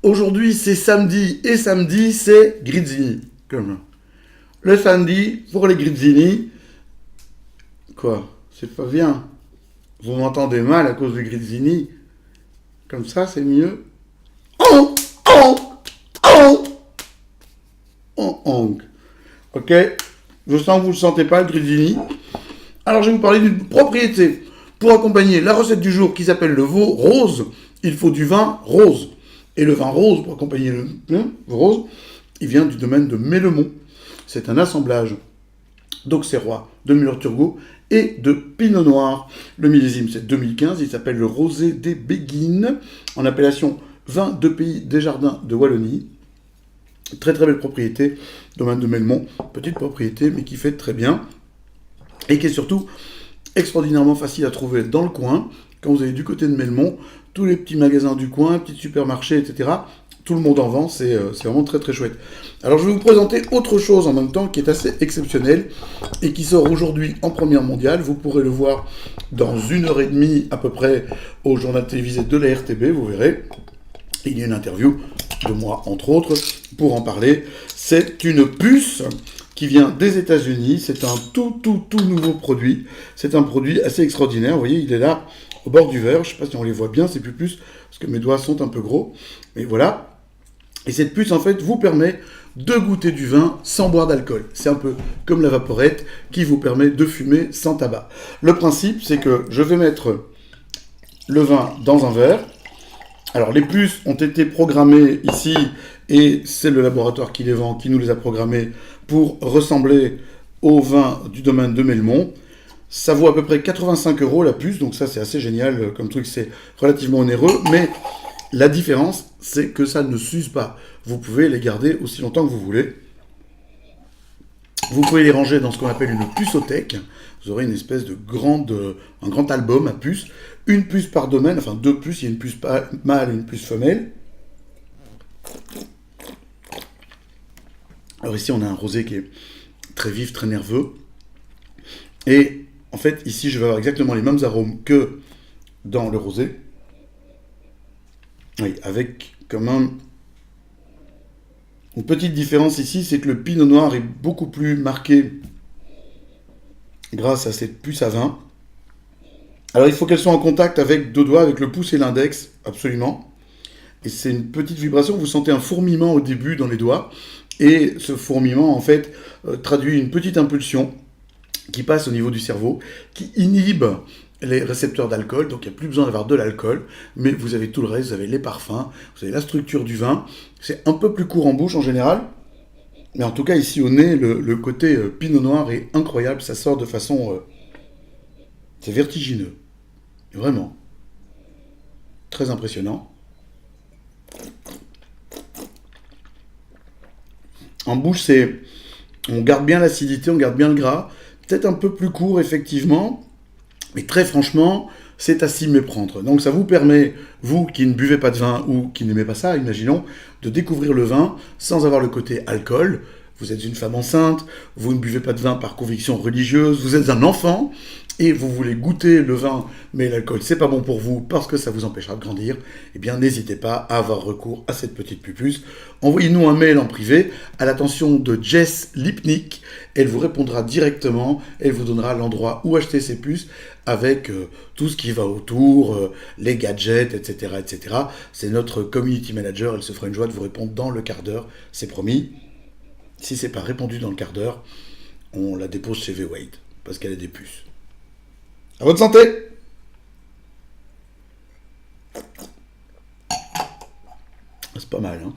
Aujourd'hui, c'est samedi, et samedi, c'est Grizzini. Comme le samedi, pour les Grizzini. Quoi? C'est pas bien. Vous m'entendez mal à cause de Grizzini. Comme ça, c'est mieux. Oh, oh, oh, oh, oh. Ok? Je sens que vous ne le sentez pas, le Grizzini. Alors, je vais vous parler d'une propriété. Pour accompagner la recette du jour qui s'appelle le veau rose, il faut du vin rose. Et le vin rose, pour accompagner le rose, il vient du domaine de Mélemont. C'est un assemblage d'Auxerrois, de Muller-Turgot et de Pinot Noir. Le millésime, c'est 2015. Il s'appelle le Rosé des Béguines, en appellation vin de pays des jardins de Wallonie. Très très belle propriété, domaine de Mélemont. Petite propriété, mais qui fait très bien. Et qui est surtout extraordinairement facile à trouver dans le coin. Quand vous allez du côté de Mélemont, tous les petits magasins du coin, petits supermarchés, etc., tout le monde en vend, c'est vraiment très très chouette. Alors je vais vous présenter autre chose en même temps qui est assez exceptionnel et qui sort aujourd'hui en première mondiale. Vous pourrez le voir dans 1 heure et demie à peu près au journal télévisé de la RTB, vous verrez. Il y a une interview de moi entre autres pour en parler. C'est une puce qui vient des États-Unis. C'est un tout nouveau produit. C'est un produit assez extraordinaire. Vous voyez, il est là au bord du verre. Je ne sais pas si on les voit bien, c'est plus parce que mes doigts sont un peu gros. Mais voilà. Et cette puce, en fait, vous permet de goûter du vin sans boire d'alcool. C'est un peu comme la vaporette qui vous permet de fumer sans tabac. Le principe, c'est que je vais mettre le vin dans un verre. Alors, les puces ont été programmées ici, et c'est le laboratoire qui les vend, qui nous les a programmées pour ressembler au vin du domaine de Mélemont. Ça vaut à peu près 85 € la puce, donc ça c'est assez génial comme truc, c'est relativement onéreux, mais la différence, c'est que ça ne s'use pas. Vous pouvez les garder aussi longtemps que vous voulez. Vous pouvez les ranger dans ce qu'on appelle une puceothèque. Vous aurez une espèce de un grand album à puces. Une puce par domaine, enfin 2 puces, il y a une puce mâle et une puce femelle. Alors ici, on a un rosé qui est très vif, très nerveux. Et en fait, ici, je vais avoir exactement les mêmes arômes que dans le rosé. Oui, avec quand même une petite différence ici, c'est que le pinot noir est beaucoup plus marqué grâce à cette puce à vin. Alors il faut qu'elle soit en contact avec 2 doigts, avec le pouce et l'index, absolument. Et c'est une petite vibration, vous sentez un fourmillement au début dans les doigts. Et ce fourmillement, en fait, traduit une petite impulsion qui passe au niveau du cerveau, qui inhibe les récepteurs d'alcool, donc il n'y a plus besoin d'avoir de l'alcool, mais vous avez tout le reste, vous avez les parfums, vous avez la structure du vin, c'est un peu plus court en bouche en général, mais en tout cas ici au nez, le côté pinot noir est incroyable, ça sort de façon... c'est vertigineux, vraiment, très impressionnant. En bouche, on garde bien l'acidité, on garde bien le gras, peut-être un peu plus court effectivement, mais très franchement, c'est à s'y méprendre. Donc ça vous permet, vous qui ne buvez pas de vin ou qui n'aimez pas ça, imaginons, de découvrir le vin sans avoir le côté alcool. Vous êtes une femme enceinte, vous ne buvez pas de vin par conviction religieuse, vous êtes un enfant et vous voulez goûter le vin, mais l'alcool c'est pas bon pour vous parce que ça vous empêchera de grandir, eh bien n'hésitez pas à avoir recours à cette petite pupuce. Envoyez-nous un mail en privé à l'attention de Jess Lipnick, elle vous répondra directement, elle vous donnera l'endroit où acheter ces puces avec tout ce qui va autour, les gadgets, etc., etc. C'est notre community manager, elle se fera une joie de vous répondre dans le quart d'heure, c'est promis. Si c'est pas répondu dans le quart d'heure, on la dépose chez V-Wade, parce qu'elle a des puces. À votre santé! C'est pas mal, hein?